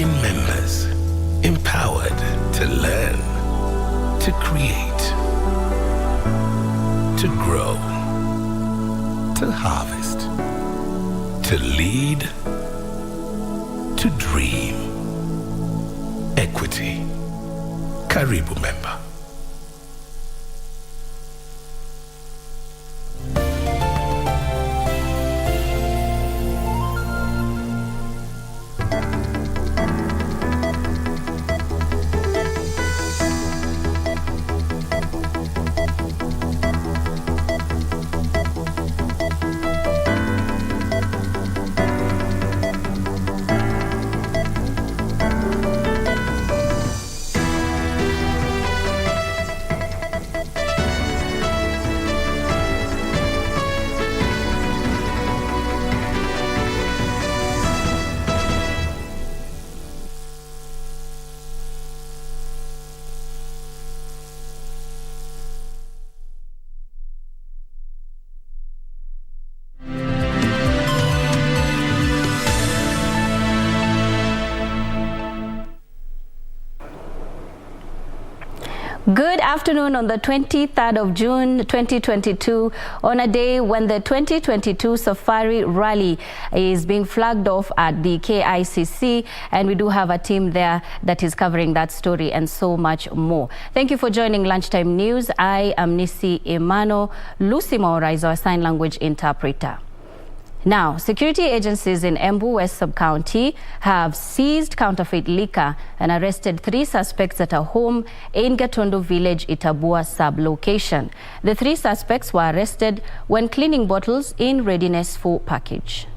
team members, empowered to learn, to create, to grow, to harvest, to lead, to dream. Equity. Karibu member. Good afternoon on the 23rd of June 2022, on a day when the 2022 Safari Rally is being flagged off at the KICC, and we do have a team there that is covering that story and so much more. Thank you for joining Lunchtime News. I am Nissy Imano. Lucy Maura is our sign language interpreter. Now, security agencies in Embu West Sub-County have seized counterfeit liquor and arrested 3 suspects at a home in Gatondo Village, Itabua sub-location. The 3 suspects were arrested when cleaning bottles in readiness for package.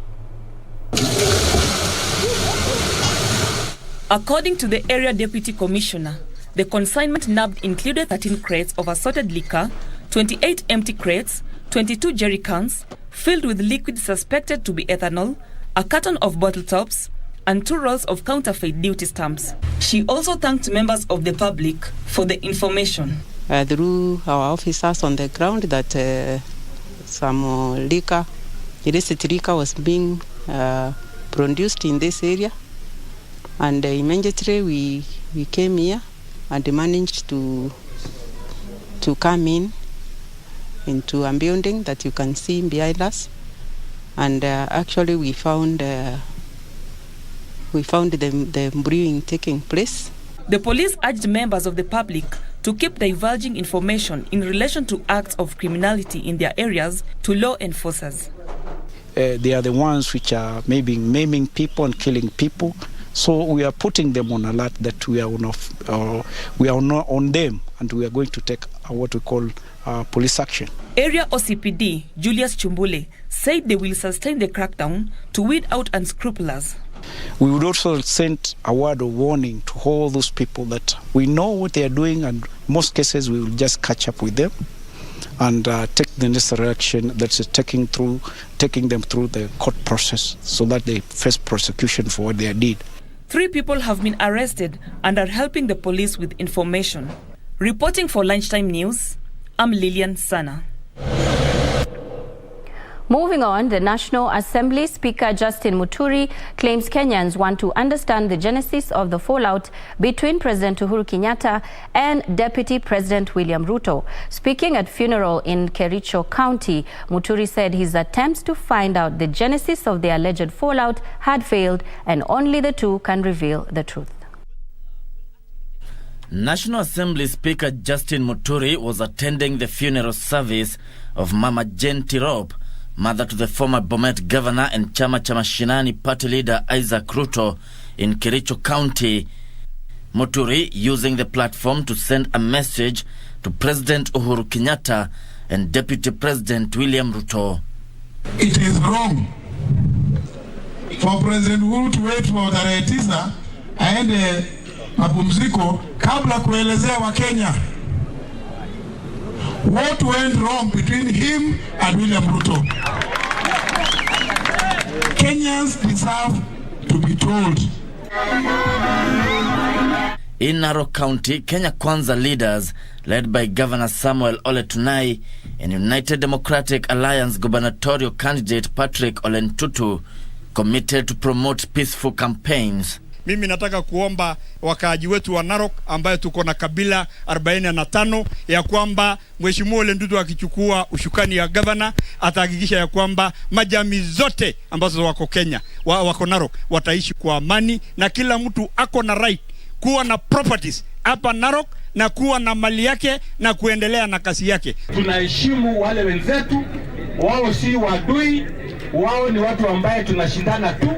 According to the area deputy commissioner, the consignment nabbed included 13 crates of assorted liquor, 28 empty crates, 22 jerry cans filled with liquid suspected to be ethanol, a carton of bottle tops, and 2 rolls of counterfeit duty stamps. She also thanked members of the public for the information. Through our officers on the ground that some liquor, illicit liquor was being produced in this area, and immediately we came here and managed to come into a building that you can see behind us, and actually we found the brewing taking place. The police urged members of the public to keep divulging information in relation to acts of criminality in their areas to law enforcers. They are the ones which are maybe maiming people and killing people. So we are putting them on alert that we are not on them, and we are going to take what we call police action. Area OCPD Julius Chumbule said they will sustain the crackdown to weed out unscrupulous. We would also send a word of warning to all those people that we know what they are doing, and in most cases we will just catch up with them and take the necessary action, that's taking them through the court process so that they face prosecution for what they did. 3 people have been arrested and are helping the police with information. Reporting for Lunchtime News, I'm Lilian Sana. Moving on, the National Assembly Speaker Justin Muturi claims Kenyans want to understand the genesis of the fallout between President Uhuru Kenyatta and Deputy President William Ruto. Speaking at funeral in Kericho County, Muturi said his attempts to find out the genesis of the alleged fallout had failed, and only the two can reveal the truth. National Assembly Speaker Justin Muturi was attending the funeral service of Mama Jane Tirop, mother to the former Bomet governor and Chama cha Mashinani party leader Isaac Ruto in Kericho County. Muturi using the platform to send a message to President Uhuru Kenyatta and Deputy President William Ruto. It is wrong for President Uhuru to wait for tarehe 9 aende mapumziko kabla kuelezea wa Kenya what went wrong between him and William Ruto. Kenyans deserve to be told. In Narok County, Kenya Kwanza leaders, led by Governor Samuel Ole Tunai and United Democratic Alliance gubernatorial candidate Patrick Ole Ntutu, committed to promote peaceful campaigns. mimi nataka kuomba wakaaji wetu wa Narok ambaye tuko na kabila 45 ya kwamba Mheshimiwa Ole Ntutu akichukua ushukani ya governor atahakikisha ya kwamba majamii zote ambazo wako Kenya wako Narok wataishi kwa amani, na kila mtu ako na right kuwa na properties hapa Narok na kuwa na mali yake na kuendelea na kazi yake. Tunaheshimu wale wenzetu, wao si wadui, wao ni watu ambaye tunashindana tu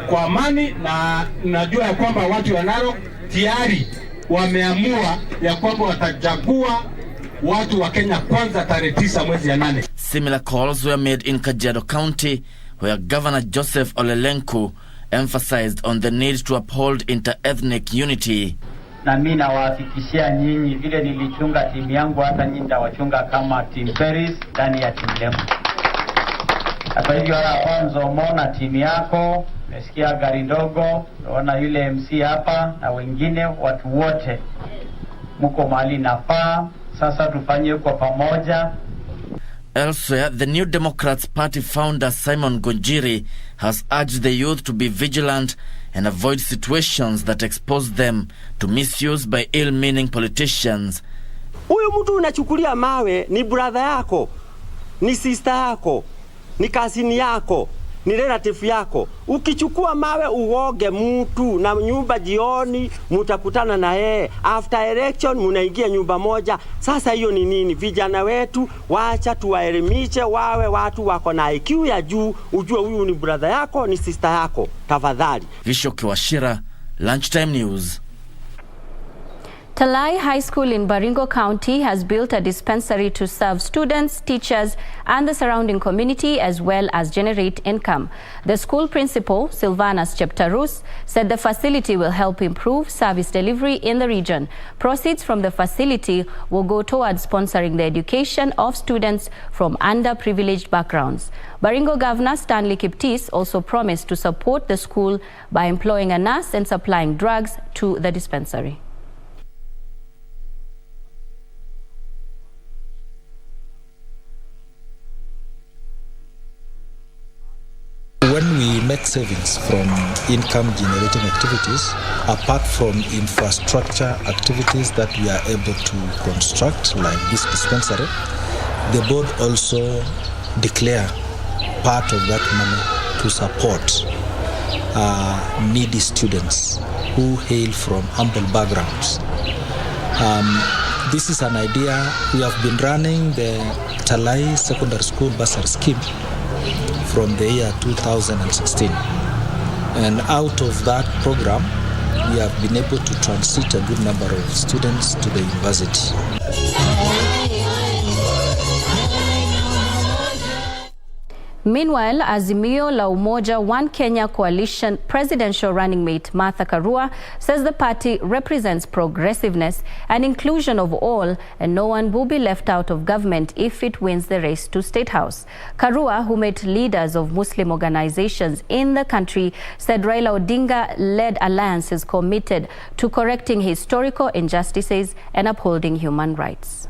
kwa amani, na najua ya kwamba watu wa Narok tayari wameamua ya kwamba watachagua watu wa Kenya kwanza tarehe 9 mwezi ya 8. Similar calls were made in Kajiado County, where Governor Joseph Ole Lenku emphasized on the need to uphold inter-ethnic unity. Na mimi nawahakikishia nyinyi vile nilichunga timu yangu, hata nyinyi nitawachunga kama team Paris ndani ya timu lemo. Hata hivyo kwanza umeona timu yako, umesikia gari ndogo, unaona yule MC hapa na wengine, watu wote mko mahali nafaa. Sasa tufanye kwa pamoja. Elsewhere, the New Democrats Party founder Simon Gonjiri has urged the youth to be vigilant and avoid situations that expose them to misuse by ill-meaning politicians. Huyu mtu unachukulia mawe ni brother yako, ni sister yako, ni cousin yako, ni relative yako. Ukichukua mawe uoge mtu na nyumba jioni, mutakutana na yeye. After election munaingia nyumba moja. Sasa hiyo ni nini? Vijana wetu waacha tuwaelimishe, wawe watu wako na IQ ya juu, ujue huyu ni brother yako, ni sister yako. Tafadhali. Visho Kiwashira, Lunchtime News. Talai High School in Baringo County has built a dispensary to serve students, teachers, and the surrounding community, as well as generate income. The school principal, Silvanus Cheptarus, said the facility will help improve service delivery in the region. Proceeds from the facility will go towards sponsoring the education of students from underprivileged backgrounds. Baringo Governor Stanley Kiptis also promised to support the school by employing a nurse and supplying drugs to the dispensary. When we make savings from income generating activities, apart from infrastructure activities that we are able to construct, like this dispensary, the board also declare part of that money to support needy students who hail from humble backgrounds. This is an idea. We have been running the Talai Secondary School Bursary Scheme from the year 2016, and out of that program we have been able to transit a good number of students to the university. Meanwhile, Azimio la Umoja One Kenya Coalition presidential running mate Martha Karua says the party represents progressiveness and inclusion of all, and no one will be left out of government if it wins the race to State House. Karua, who met leaders of Muslim organizations in the country, said Raila Odinga-led alliance is committed to correcting historical injustices and upholding human rights.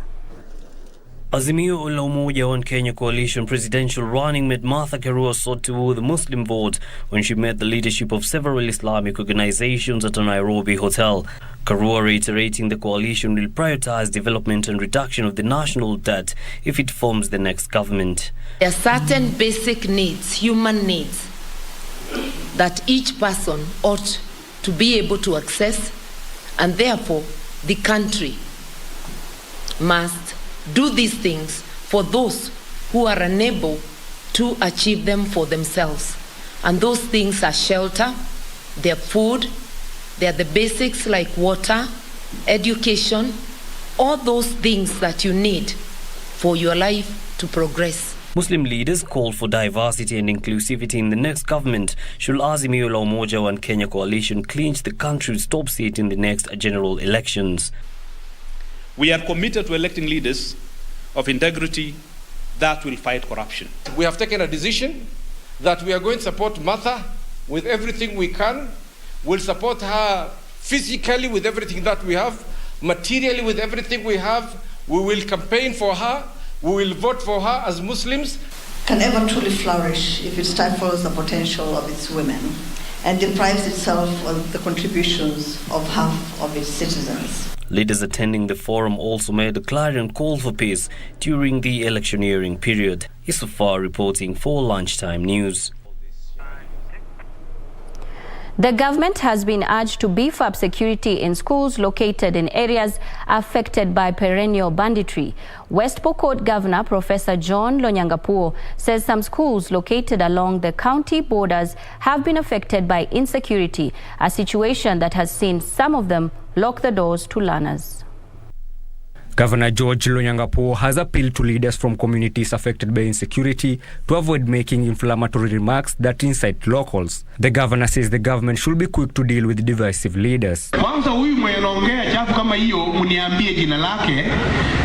Azimio la Umoja One Kenya Coalition presidential running mate Martha Karua sought to woo the Muslim vote when she met the leadership of several Islamic organizations at a Nairobi hotel. Karua reiterating the coalition will prioritize development and reduction of the national debt if it forms the next government. There are certain basic needs, human needs, that each person ought to be able to access, and therefore the country must do these things for those who are unable to achieve them for themselves. And those things are shelter, they're food, they're the basics like water, education, all those things that you need for your life to progress. Muslim leaders called for diversity and inclusivity in the next government should Azimio la Umoja One Kenya Coalition clinch the country's top seat in the next general elections. We are committed to electing leaders of integrity that will fight corruption. We have taken a decision that we are going to support Martha with everything we can. We'll support her physically with everything that we have, materially with everything we have. We will campaign for her. We will vote for her as Muslims. Can ever truly flourish if it stifles the potential of its women and deprives itself of the contributions of half of its citizens. Leaders attending the forum also made a clarion call for peace during the electioneering period. Isufar reporting for Lunchtime News. The government has been urged to beef up security in schools located in areas affected by perennial banditry. West Pokot Governor Professor John Lonyangapuo says some schools located along the county borders have been affected by insecurity, a situation that has seen some of them lock the doors to learners. Governor George Lonyangapuo has appealed to leaders from communities affected by insecurity to avoid making inflammatory remarks that incite locals. The governor says the government should be quick to deal with divisive leaders. Kwanza huyu mwenye anaongea chafu kama hiyo mniambie jina lake,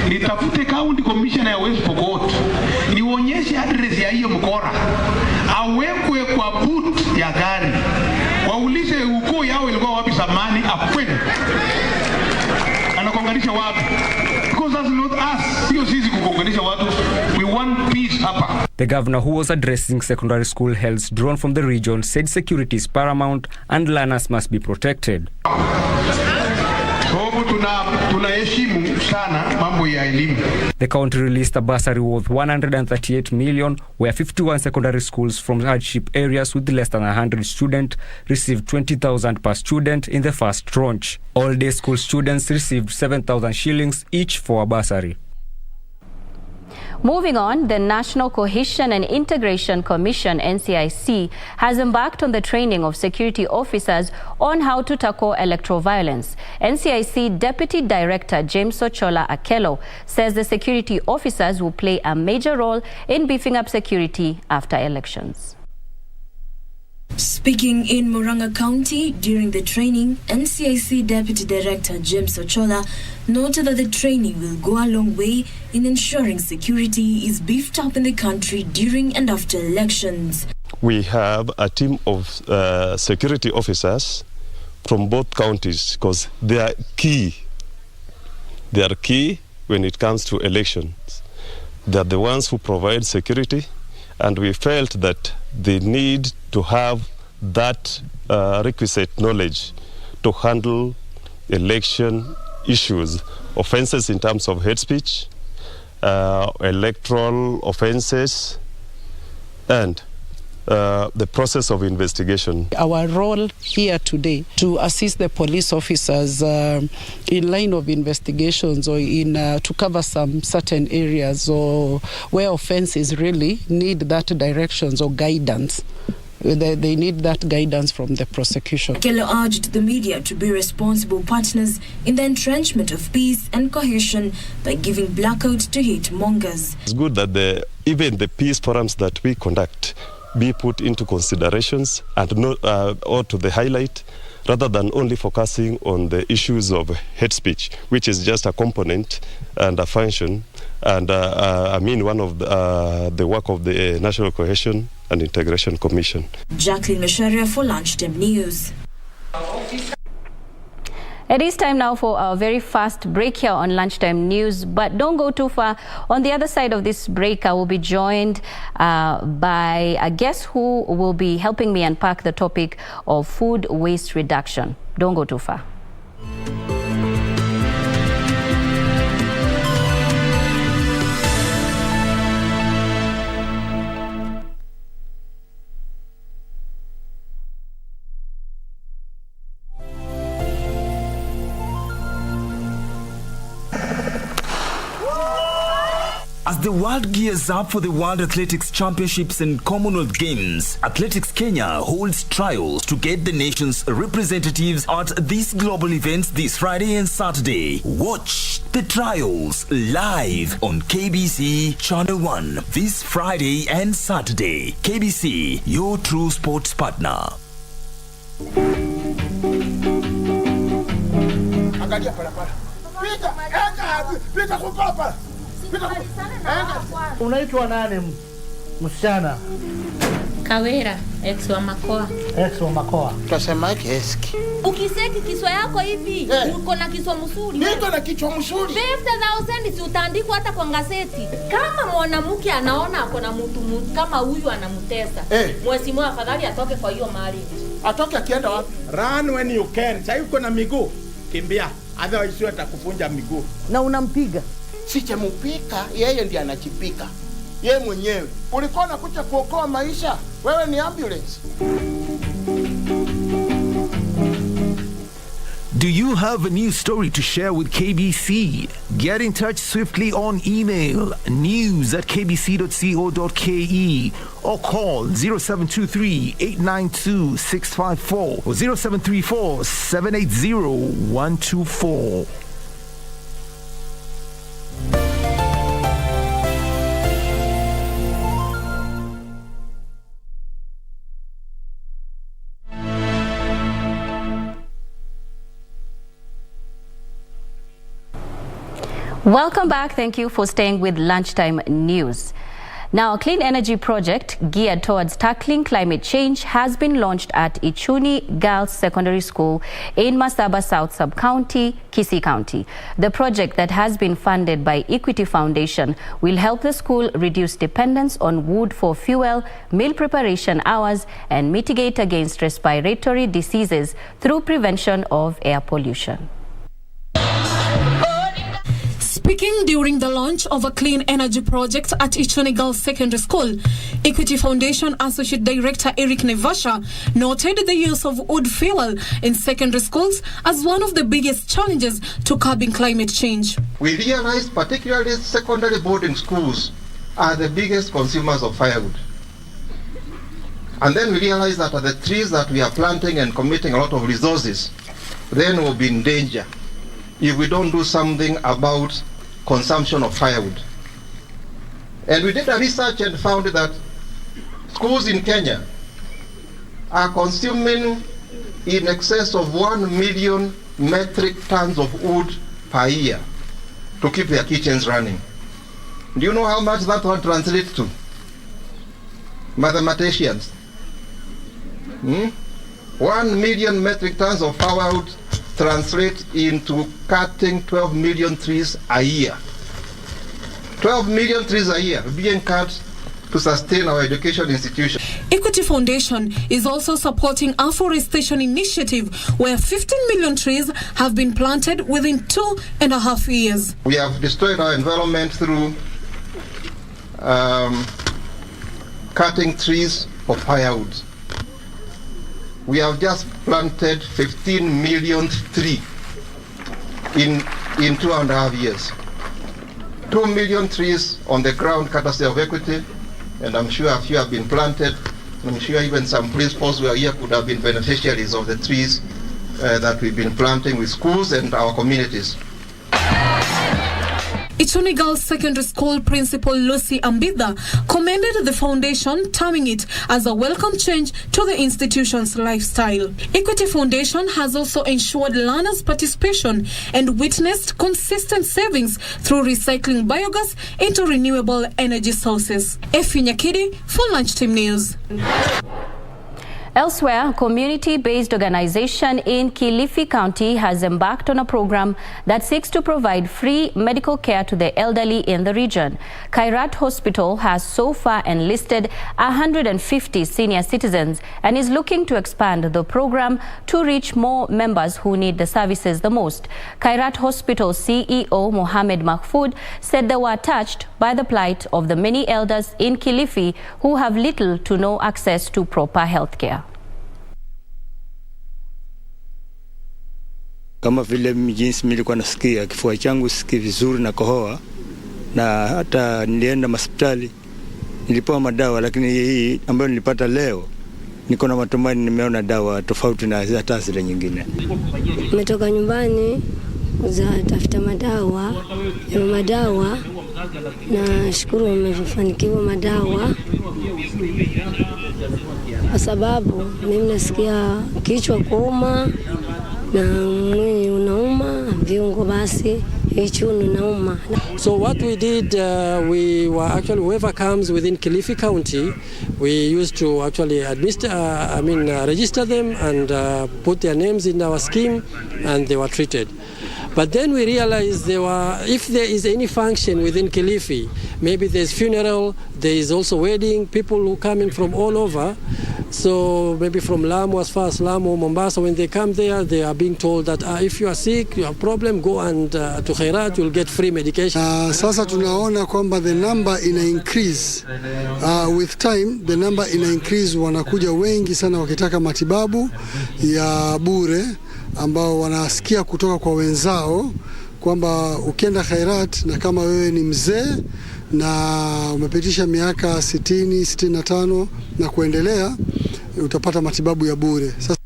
nitafute county commissioner ya West Pokot, nionyeshe address ya hiyo mkora, awekwe kwa boot ya gari, waulize ukoo yao ilikuwa wapi zamani, akwende anakonganisha wapi. Because that's not us. We want peace hapa. The governor, who was addressing secondary school heads drawn from the region, said security is paramount and learners must be protected. The county released a bursary worth 138 million, where 51 secondary schools from hardship areas with less than 100 students received 20,000 per student in the first tranche. All-day school students received 7,000 shillings each for a bursary. Moving on, the National Cohesion and Integration Commission, NCIC, has embarked on the training of security officers on how to tackle electoral violence. NCIC Deputy Director James Ochola Akello says the security officers will play a major role in beefing up security after elections. Speaking in Murang'a County during the training, NCIC Deputy Director James Ochola noted that the training will go a long way in ensuring security is beefed up in the country during and after elections. We have a team of security officers from both counties because they are key. They are key when it comes to elections. They are the ones who provide security, and we felt that they need to have that requisite knowledge to handle election issues, offenses in terms of hate speech, electoral offenses, and the process of investigation. Our role here today to assist the police officers in line of investigations or in to cover some certain areas or where offenses really need that directions or guidance. They need that guidance from the prosecution. Akello urged the media to be responsible partners in the entrenchment of peace and cohesion by giving blackout to hate mongers. It's good that even the peace forums that we conduct be put into considerations and or to the highlight, rather than only focusing on the issues of hate speech, which is just a component and a function, and one of the work of the National Cohesion and Integration Commission. Jacqueline Mesharia for Lunchtime News. It is time now for our very fast break here on Lunchtime News, but don't go too far. On the other side of this break, I will be joined by a guest who will be helping me unpack the topic of food waste reduction. Don't go too far. As the world gears up for the World Athletics Championships and Commonwealth Games, Athletics Kenya holds trials to get the nation's representatives at these global events this Friday and Saturday. Watch the trials live on KBC Channel 1 this Friday and Saturday. KBC, your true sports partner. Unaitwa nani msichana? Kawera, ex wa Makoa. Ex wa Makoa. Tutasema eski. Ukiseki kiswa yako hivi, uko na kiswa mzuri. Niko na kichwa mzuri. 50,000 si utaandikwa hata kwa gazeti. Kama mwanamke anaona ako na mtu kama huyu anamtesa, mwezi mmoja afadhali atoke kwa hiyo mali. Atoke akienda wapi? Run when you can. Sasa uko na miguu, kimbia. Otherwise atakufunja miguu. Na unampiga. Sijampika, yeye ndiye anachipika. Yeye mwenyewe. Ulikuwa unakuja kuokoa maisha. Wewe ni ambulance. Do you have a new story to share with KBC? Get in touch swiftly on email news@kbc.co.ke or call 0723-892-654 or 0734-780-124. Welcome back. Thank you for staying with Lunchtime News. Now, a clean energy project geared towards tackling climate change has been launched at Ichuni Girls Secondary School in Masaba South Sub-County, Kisii County. The project that has been funded by Equity Foundation will help the school reduce dependence on wood for fuel, meal preparation hours, and mitigate against respiratory diseases through prevention of air pollution. Speaking during the launch of a clean energy project at Ichuni Girls Secondary School, Equity Foundation Associate Director Eric Nevasha noted the use of wood fuel in secondary schools as one of the biggest challenges to curbing climate change. We realized particularly secondary boarding schools are the biggest consumers of firewood. And then we realized that the trees that we are planting and committing a lot of resources then will be in danger if we don't do something about consumption of firewood. And we did a research and found that schools in Kenya are consuming in excess of 1 million metric tons of wood per year to keep their kitchens running. Do you know how much that one translates to? Mathematicians. 1 million metric tons of firewood translate into cutting 12 million trees a year. 12 million trees a year being cut to sustain our education institutions. Equity Foundation is also supporting afforestation initiative where 15 million trees have been planted within 2.5 years. We have destroyed our environment through cutting trees for firewood. We have just planted 15 million trees in 2.5 years. 2 million trees on the ground courtesy of Equity, and I'm sure a few have been planted. I'm sure even some principals who are here could have been beneficiaries of the trees that we've been planting with schools and our communities. Ichuni Girls Secondary School Principal Lucy Ambitha commended the foundation, terming it as a welcome change to the institution's lifestyle. Equity Foundation has also ensured learners' participation and witnessed consistent savings through recycling biogas into renewable energy sources. Efi Nyakidi for Lunchtime News. Elsewhere, a community-based organization in Kilifi County has embarked on a program that seeks to provide free medical care to the elderly in the region. Kairat Hospital has so far enlisted 150 senior citizens and is looking to expand the program to reach more members who need the services the most. Kairat Hospital CEO Mohamed Mahfoud said they were touched by the plight of the many elders in Kilifi who have little to no access to proper health care. Kama vile jinsi nilikuwa nasikia kifua changu sikii vizuri na kohoa, na hata nilienda hospitali nilipewa madawa, lakini hii ambayo nilipata leo niko na matumaini, nimeona dawa tofauti na hata zile nyingine. Nimetoka nyumbani za tafuta madawa na shukuru nimefanikiwa madawa, kwa sababu mimi nasikia kichwa kuuma na mwili unauma, viungo basi hicho unauma. So what we did, we were actually, whoever comes within Kilifi County, we used to actually register them and put their names in our scheme, and they were treated. But then we realized if there is any function within Kilifi, maybe there's funeral, there is also wedding, people who come in from all over. So maybe from Lamu, as far as Lamu, Mombasa, when they come there, they are being told that if you are sick, you have a problem, go and to Khairat, you'll get free medication. Sasa tunaona kwamba the number ina increase. With time, the number ina increase, wanakuja wengi sana wakitaka matibabu ya bure, ambao wanasikia kutoka kwa wenzao kwamba ukienda Khairat na kama wewe ni mzee na umepitisha miaka 60, 65 na kuendelea, utapata matibabu ya bure. Sasa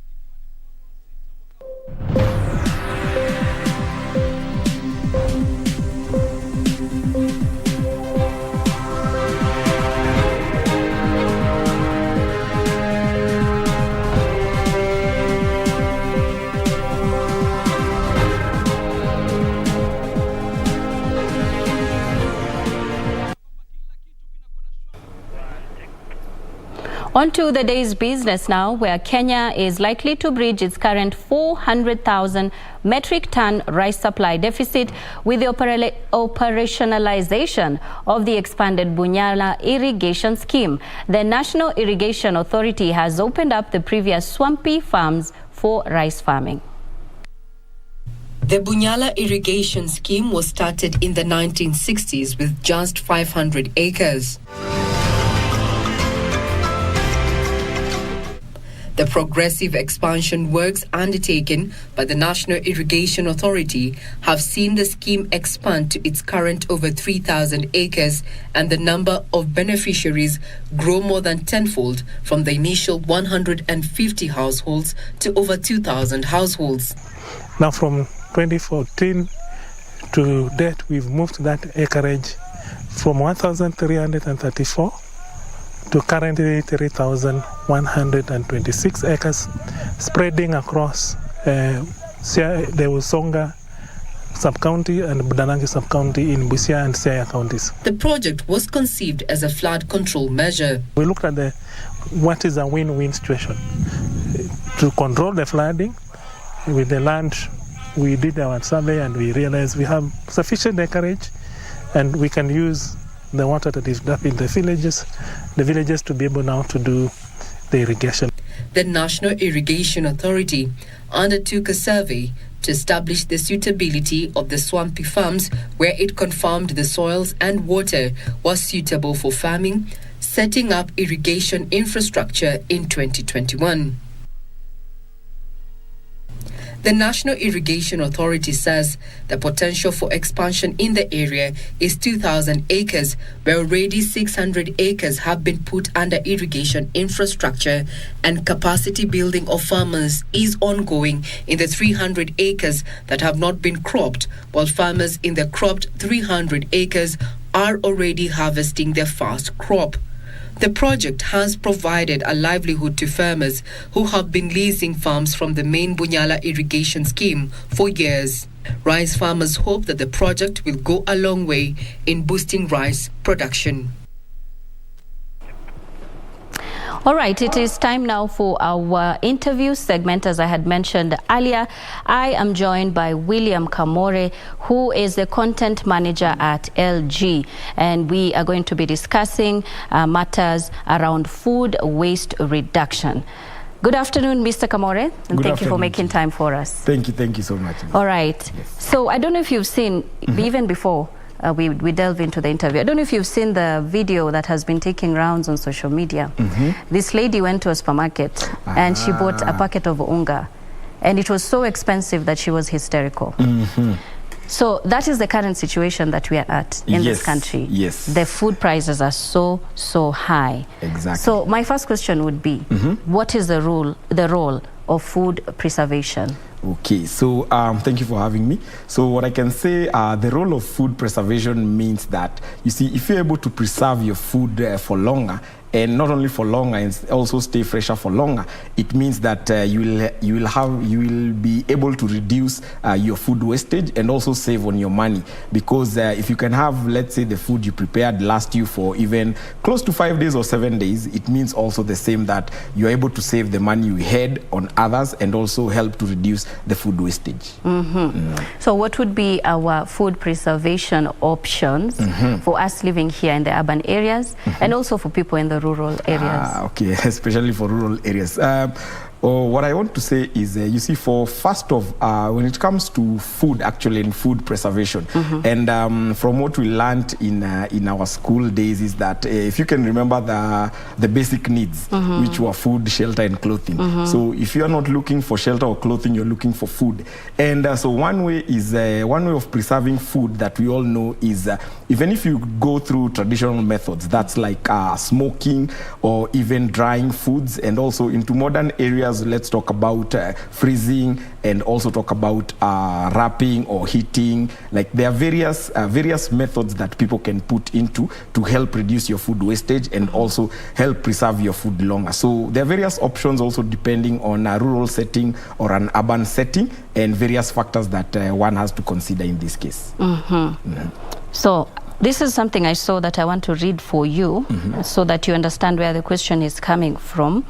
On to the day's business now, where Kenya is likely to bridge its current 400,000 metric ton rice supply deficit with the operationalization of the expanded Bunyala Irrigation scheme. The National Irrigation Authority has opened up the previous swampy farms for rice farming. The Bunyala Irrigation scheme was started in the 1960s with just 500 acres. The progressive expansion works undertaken by the National Irrigation Authority have seen the scheme expand to its current over 3,000 acres and the number of beneficiaries grow more than tenfold from the initial 150 households to over 2,000 households. Now from 2014 to date, we've moved that acreage from 1,334 to currently 3,126 acres, spreading across the Usonga sub-county and Budalangi sub-county in Busia and Siaya counties. The project was conceived as a flood control measure. We looked at what is a win-win situation. To control the flooding with the land, we did our survey and we realized we have sufficient acreage and we can use the water that is up in the villages to be able now to do the irrigation. The National Irrigation Authority undertook a survey to establish the suitability of the swampy farms, where it confirmed the soils and water was suitable for farming, setting up irrigation infrastructure in 2021. The National Irrigation Authority says the potential for expansion in the area is 2,000 acres, where already 600 acres have been put under irrigation infrastructure, and capacity building of farmers is ongoing in the 300 acres that have not been cropped, while farmers in the cropped 300 acres are already harvesting their first crop. The project has provided a livelihood to farmers who have been leasing farms from the main Bunyala irrigation scheme for years. Rice farmers hope that the project will go a long way in boosting rice production. All right, it is time now for our interview segment. As I had mentioned earlier, I am joined by William Kamore, who is the content manager at LG, and we are going to be discussing matters around food waste reduction. Good afternoon, Mr. Kamore, and thank you for making time for us. Thank you so much. All right, yes. So I don't know if you've seen, even before we delve into the interview, I don't know if you've seen the video that has been taking rounds on social media. This lady went to a supermarket and she bought a packet of unga, and it was so expensive that she was hysterical. So that is the current situation that we are at in this country. Yes. The food prices are so high. Exactly. So my first question would be, what is the role of food preservation? Okay, so thank you for having me. So what I can say, the role of food preservation means that, you see, if you're able to preserve your food for longer, and not only for longer, and also stay fresher for longer, it means that you will be able to reduce your food wastage and also save on your money, because if you can have, let's say, the food you prepared last you for even close to 5 days or 7 days, it means also the same, that you're able to save the money you had on others and also help to reduce the food wastage. So what would be our food preservation options for us living here in the urban areas and also for people in the rural areas? Okay, especially for rural areas. What I want to say is, you see, first of, when it comes to food, actually, in food preservation, and from what we learned in our school days is that if you can remember the basic needs, which were food, shelter, and clothing. So if you are not looking for shelter or clothing, you're looking for food. And so one way of preserving food that we all know is, even if you go through traditional methods, that's like smoking or even drying foods, and also into modern areas, let's talk about freezing, and also talk about wrapping or heating. Like, there are various methods that people can put into to help reduce your food wastage and also help preserve your food longer. So there are various options also depending on a rural setting or an urban setting, and various factors that one has to consider in this case. So this is something I saw that I want to read for you so that you understand where the question is coming from.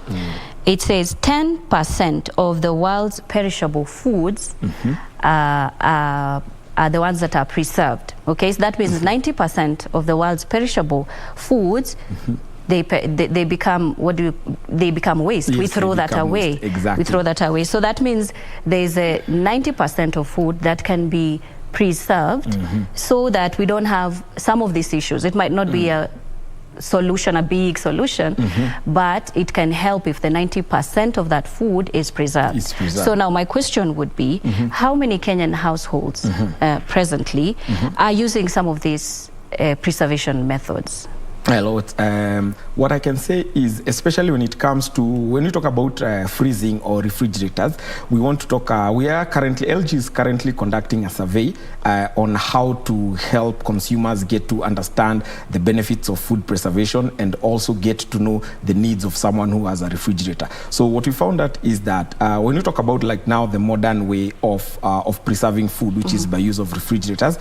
It says 10% of the world's perishable foods are the ones that are preserved. Okay, so that means 90% of the world's perishable foods, they become waste. Yes, we throw that away. Waste. Exactly. We throw that away. So that means there's a 90% of food that can be preserved so that we don't have some of these issues. It might not be a solution, a big solution, but it can help if the 90% of that food is preserved. So now my question would be, how many Kenyan households presently are using some of these preservation methods? Well, what I can say is, especially when it comes to, when we talk about freezing or refrigerators, we want to talk, LG is currently conducting a survey on how to help consumers get to understand the benefits of food preservation and also get to know the needs of someone who has a refrigerator. So what we found out is that when you talk about, like, now the modern way of preserving food, which is by use of refrigerators,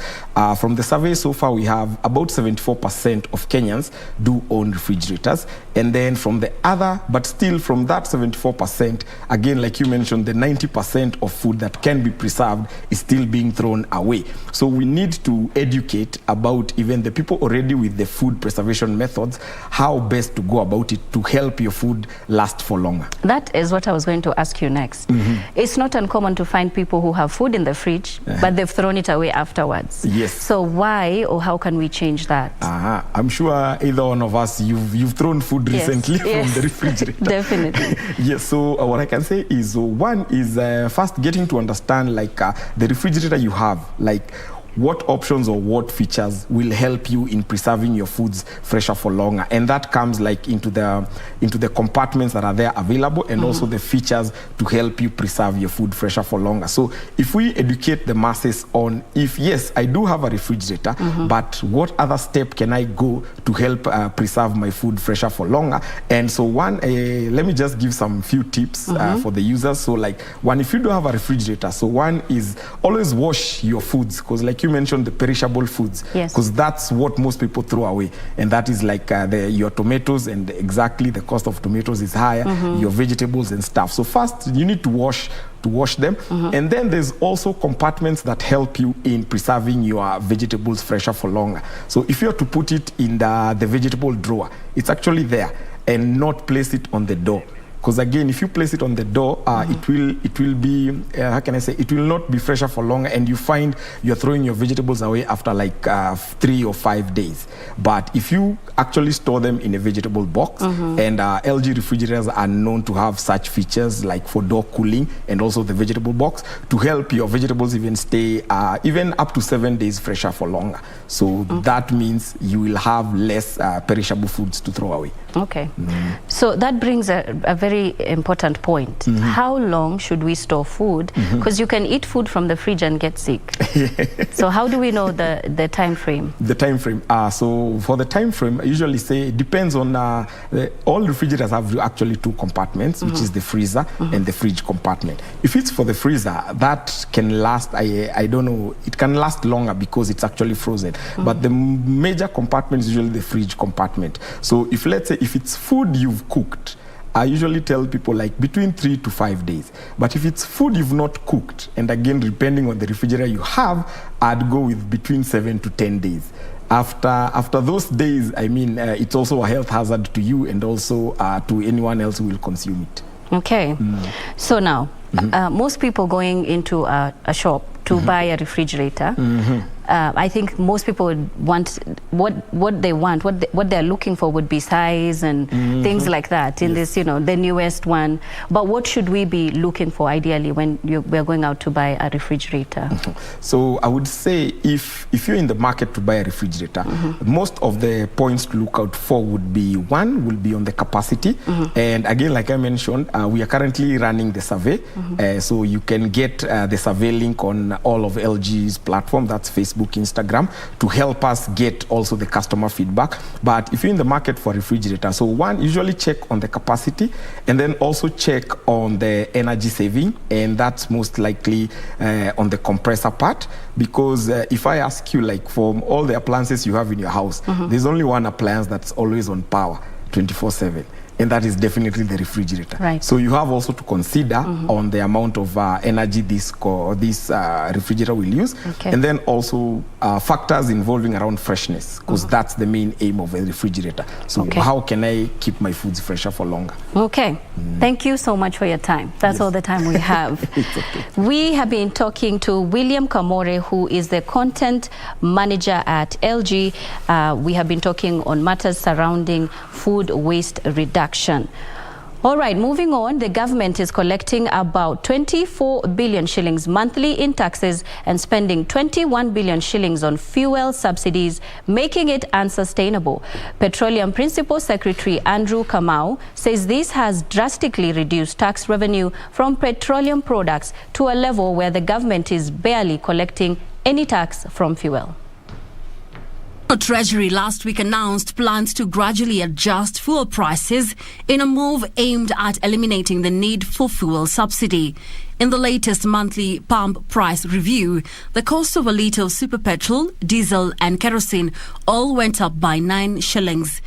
from the survey so far, we have about 74% of Kenyans do own refrigerators, and then from the other, but still from that 74%, again, like you mentioned, the 90% of food that can be preserved is still being thrown away. So we need to educate about even the people already with the food preservation methods, how best to go about it to help your food last for longer. That is what I was going to ask you next. It's not uncommon to find people who have food in the fridge, but they've thrown it away afterwards. Yes. So why, or how can we change that? I'm sure either one of us, you've thrown food recently from the refrigerator. Definitely. Yes, so what I can say is, one is first getting to understand, like, the refrigerator you have, like, what options or what features will help you in preserving your foods fresher for longer, and that comes like into the compartments that are there available, and also the features to help you preserve your food fresher for longer. So if we educate the masses on, if yes, I do have a refrigerator, but what other step can I go to help preserve my food fresher for longer? And so one, let me just give some few tips for the users. So like, one, if you do have a refrigerator, so one is always wash your foods, because like you mentioned, the perishable foods, because that's what most people throw away, and that is like your tomatoes, and exactly the cost of tomatoes is higher, your vegetables and stuff. So first you need to wash them, and then there's also compartments that help you in preserving your vegetables fresher for longer. So if you are to put it in the vegetable drawer, it's actually there, and not place it on the door. Because again, if you place it on the door, it will be, how can I say, it will not be fresher for longer, and you find you're throwing your vegetables away after like 3 or 5 days. But if you actually store them in a vegetable box, and LG refrigerators are known to have such features like for door cooling, and also the vegetable box to help your vegetables even stay even up to 7 days fresher for longer. So that means you will have less perishable foods to throw away. Okay. So that brings a very very important point. How long should we store food? Because you can eat food from the fridge and get sick. So how do we know the time frame? The time frame. So for the time frame, I usually say it depends on all refrigerators have actually two compartments, which is the freezer and the fridge compartment. If it's for the freezer, that can last, I don't know, it can last longer because it's actually frozen. But the major compartment is usually the fridge compartment. So if let's say if it's food you've cooked, I usually tell people like between 3 to 5 days. But if it's food you've not cooked, and again, depending on the refrigerator you have, I'd go with between 7 to 10 days. After those days, I mean, it's also a health hazard to you and also to anyone else who will consume it. Okay. So now, most people going into a shop to buy a refrigerator, I think most people would want what they're looking for would be size and things like that in this, the newest one. But what should we be looking for ideally when we're going out to buy a refrigerator? So I would say if you're in the market to buy a refrigerator, most of the points to look out for would be, one will be on the capacity. And again, like I mentioned, we are currently running the survey. So you can get the survey link on all of LG's platform, that's Facebook, Instagram, to help us get also the customer feedback. But if you're in the market for a refrigerator, so one, usually check on the capacity and then also check on the energy saving, and that's most likely on the compressor part, because if I ask you, like, from all the appliances you have in your house, there's only one appliance that's always on power 24/7. And that is definitely the refrigerator. Right. So you have also to consider on the amount of energy this refrigerator will use. Okay. And then also factors involving around freshness, because that's the main aim of a refrigerator. So how can I keep my foods fresher for longer? Okay. Thank you so much for your time. That's all the time we have. It's okay. We have been talking to William Kamore, who is the content manager at LG. We have been talking on matters surrounding food waste reduction. All right, moving on, the government is collecting about 24 billion shillings monthly in taxes and spending 21 billion shillings on fuel subsidies, making it unsustainable. Petroleum Principal Secretary Andrew Kamau says this has drastically reduced tax revenue from petroleum products to a level where the government is barely collecting any tax from fuel. Treasury last week announced plans to gradually adjust fuel prices in a move aimed at eliminating the need for fuel subsidy. In the latest monthly pump price review, the cost of a litre of super petrol, diesel and kerosene all went up by 9 shillings.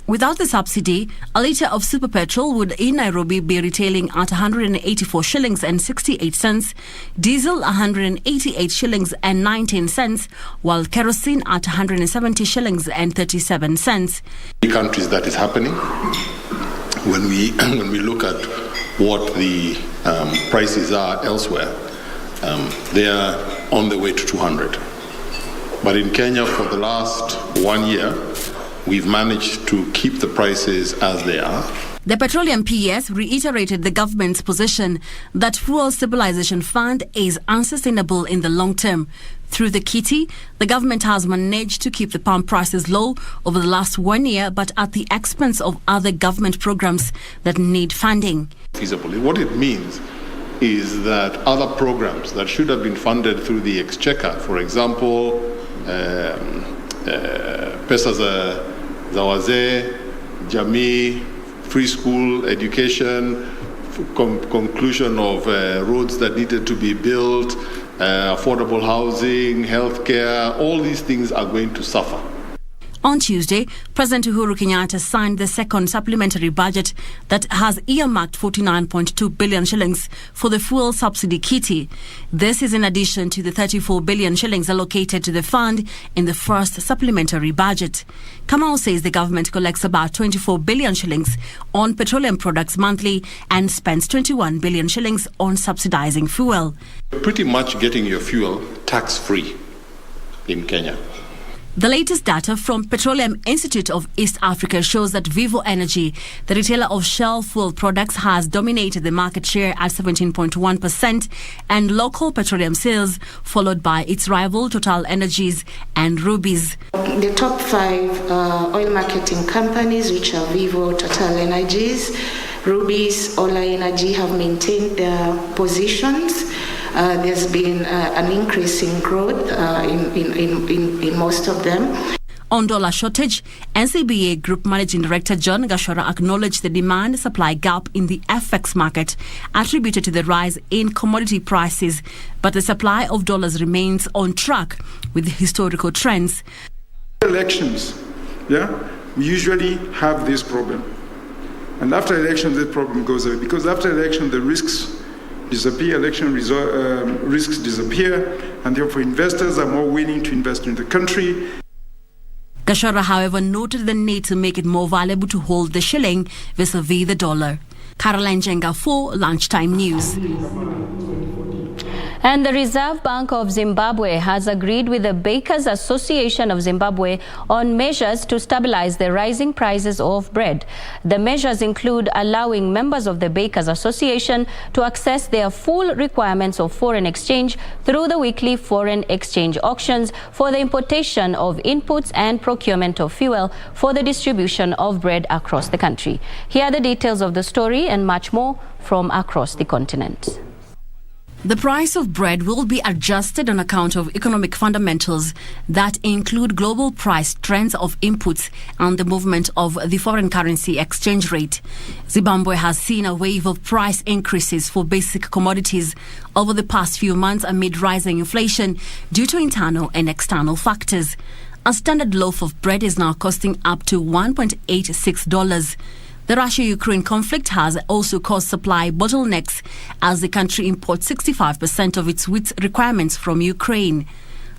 Without the subsidy, a litre of super petrol would in Nairobi be retailing at 184 shillings and 68 cents, diesel 188 shillings and 19 cents, while kerosene at 170 shillings and 37 cents. Countries that is happening, when we look at what the prices are elsewhere, they are on the way to 200. But in Kenya, for the last 1 year, we've managed to keep the prices as they are. The Petroleum PS reiterated the government's position that Fuel Stabilization Fund is unsustainable in the long term. Through the kitty, the government has managed to keep the pump prices low over the last 1 year, but at the expense of other government programs that need funding. Feasibly, what it means is that other programs that should have been funded through the exchequer, for example, pesa za wazee, jamii, free school education, conclusion of roads that needed to be built, affordable housing, healthcare, all these things are going to suffer. On Tuesday, President Uhuru Kenyatta signed the second supplementary budget that has earmarked 49.2 billion shillings for the fuel subsidy kitty. This is in addition to the 34 billion shillings allocated to the fund in the first supplementary budget. Kamau says the government collects about 24 billion shillings on petroleum products monthly and spends 21 billion shillings on subsidizing fuel. You're pretty much getting your fuel tax-free in Kenya. The latest data from Petroleum Institute of East Africa shows that Vivo Energy, the retailer of Shell fuel products, has dominated the market share at 17.1% and local petroleum sales, followed by its rival Total Energies and Ruby's. The top 5 oil marketing companies, which are Vivo, Total Energies, Ruby's, Ola Energy have maintained their positions. There's been an increase in growth in most of them. On dollar shortage, NCBA Group Managing Director John Gashora acknowledged the demand-supply gap in the FX market attributed to the rise in commodity prices, but the supply of dollars remains on track with historical trends. Elections, we usually have this problem. And after elections, the problem goes away. Because after election, the risks disappear, risks disappear, and therefore investors are more willing to invest in the country. Gashora, however, noted the need to make it more valuable to hold the shilling vis-a-vis the dollar. Caroline Jenga for Lunchtime News. And the Reserve Bank of Zimbabwe has agreed with the Bakers Association of Zimbabwe on measures to stabilize the rising prices of bread. The measures include allowing members of the Bakers Association to access their full requirements of foreign exchange through the weekly foreign exchange auctions for the importation of inputs and procurement of fuel for the distribution of bread across the country. Here are the details of the story and much more from across the continent. The price of bread will be adjusted on account of economic fundamentals that include global price trends of inputs and the movement of the foreign currency exchange rate. Zimbabwe has seen a wave of price increases for basic commodities over the past few months amid rising inflation due to internal and external factors. A standard loaf of bread is now costing up to $1.86. The Russia-Ukraine conflict has also caused supply bottlenecks as the country imports 65% of its wheat requirements from Ukraine.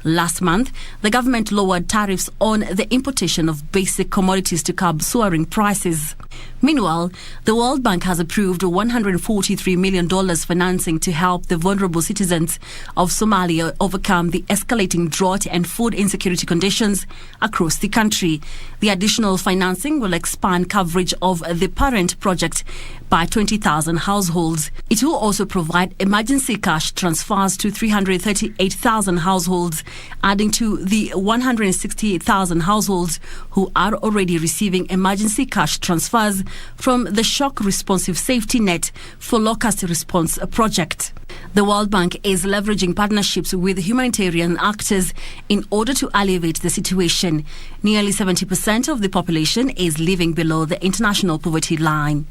Last month, the government lowered tariffs on the importation of basic commodities to curb soaring prices. Meanwhile, the World Bank has approved $143 million financing to help the vulnerable citizens of Somalia overcome the escalating drought and food insecurity conditions across the country. The additional financing will expand coverage of the parent project by 20,000 households. It will also provide emergency cash transfers to 338,000 households, adding to the 160,000 households who are already receiving emergency cash transfers from the Shock Responsive Safety Net for Locust Response project. The World Bank is leveraging partnerships with humanitarian actors in order to alleviate the situation. Nearly 70% of the population is living below the international poverty line.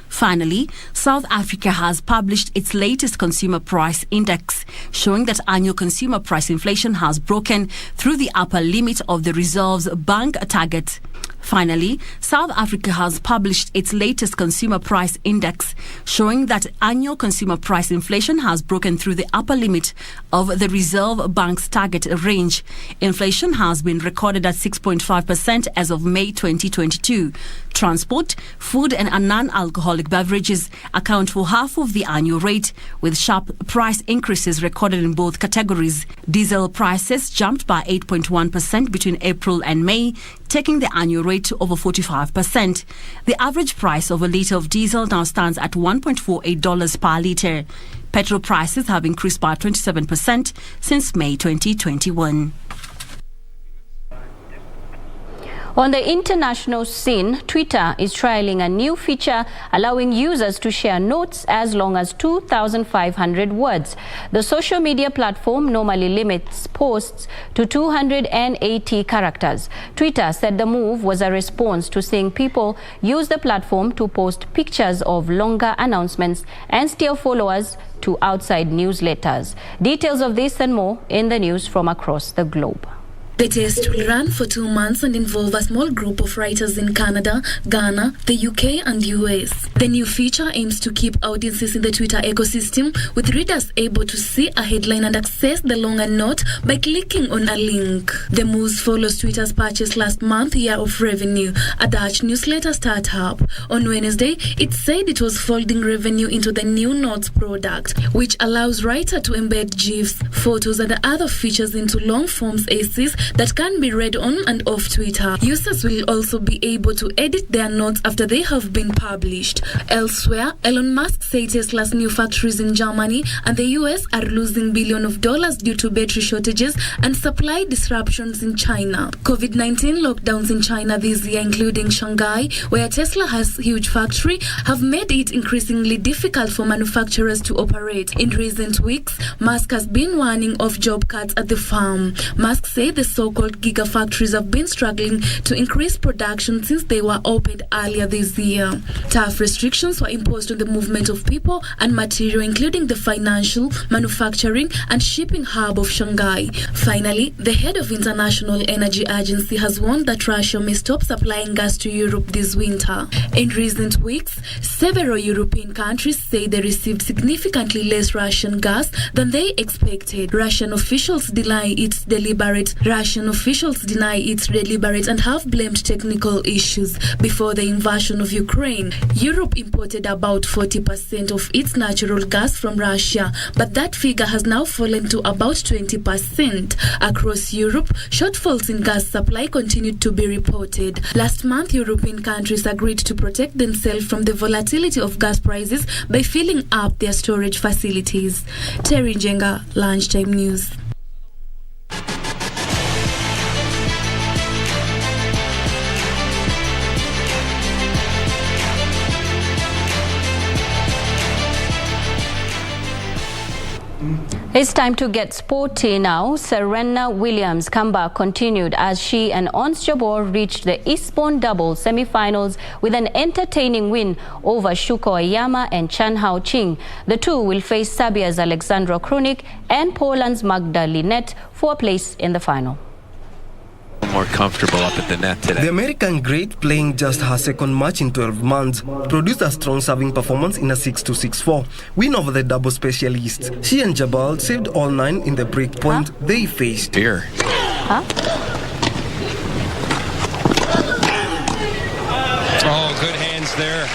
Finally, South Africa has published its latest consumer price index, showing that annual consumer price inflation has broken through the upper limit of the Reserve Bank target. Finally, South Africa has published its latest consumer price index, showing that annual consumer price inflation has broken through the upper limit of the Reserve Bank's target range. Inflation has been recorded at 6.5% as of May 2022. Transport, food and non-alcoholic beverages account for half of the annual rate, with sharp price increases recorded in both categories. Diesel prices jumped by 8.1% between April and May, taking the annual rate to over 45%. The average price of a litre of diesel now stands at $1.48 per litre. Petrol prices have increased by 27% since May 2021. On the international scene, Twitter is trialing a new feature allowing users to share notes as long as 2,500 words. The social media platform normally limits posts to 280 characters. Twitter said the move was a response to seeing people use the platform to post pictures of longer announcements and steer followers to outside newsletters. Details of this and more in the news from across the globe. The test will run for 2 months and involve a small group of writers in Canada, Ghana, the UK and US. The new feature aims to keep audiences in the Twitter ecosystem, with readers able to see a headline and access the longer note by clicking on a link. The move follows Twitter's purchase last month, Year of Revenue, a Dutch newsletter startup. On Wednesday, it said it was folding revenue into the new Notes product, which allows writers to embed GIFs, photos and other features into long-form essays that can be read on and off Twitter. Users will also be able to edit their notes after they have been published. Elsewhere, Elon Musk said Tesla's new factories in Germany and the US are losing billions of dollars due to battery shortages and supply disruptions in China. COVID-19 lockdowns in China this year, including Shanghai, where Tesla has a huge factory, have made it increasingly difficult for manufacturers to operate. In recent weeks, Musk has been warning of job cuts at the firm. Musk said the so-called gigafactories have been struggling to increase production since they were opened earlier this year. Tough restrictions were imposed on the movement of people and material, including the financial, manufacturing, and shipping hub of Shanghai. Finally, the head of International Energy Agency has warned that Russia may stop supplying gas to Europe this winter. In recent weeks, several European countries say they received significantly less Russian gas than they expected. Russian officials deny it's deliberate and have blamed technical issues. Before the invasion of Ukraine, Europe imported about 40% of its natural gas from Russia, but that figure has now fallen to about 20%. Across Europe, shortfalls in gas supply continued to be reported. Last month, European countries agreed to protect themselves from the volatility of gas prices by filling up their storage facilities. Terry Njenga, Lunchtime News. It's time to get sporty now. Serena Williams' comeback continued as she and Ons Jabeur reached the Eastbourne doubles semi-finals with an entertaining win over Shuko Oyama and Chan Hao Ching. The two will face Serbia's Alexandra Krunic and Poland's Magda Linette for a place in the final. More comfortable up at the net today. The American great, playing just her second match in 12 months, produced a strong serving performance in a 6-2-6-4 win over the double specialists. She and Jabal saved all 9 in the break point they faced. Here. Oh, good hands there.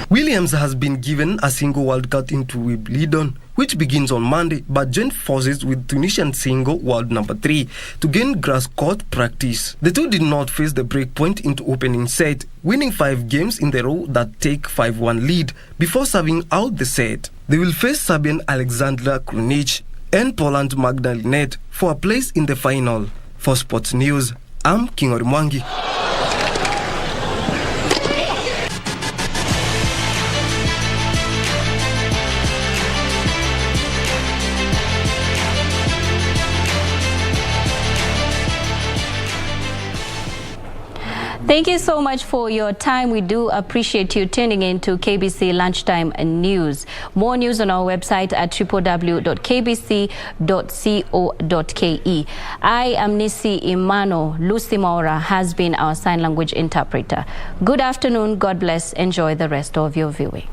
Williams has been given a single wildcard into Wimbledon, which begins on Monday, but joined forces with Tunisian single world number 3 to gain grass court practice. The two did not face the breakpoint into opening set, winning 5 games in the row that take 5-1 lead before serving out the set. They will face Serbian Alexandra Krunic and Poland Magda Linette for a place in the final. For Sports News, I'm King Orimwangi. Thank you so much for your time. We do appreciate you tuning in to KBC Lunchtime News. More news on our website at www.kbc.co.ke. I am Nissy Imano. Lucy Maura has been our sign language interpreter. Good afternoon. God bless. Enjoy the rest of your viewing.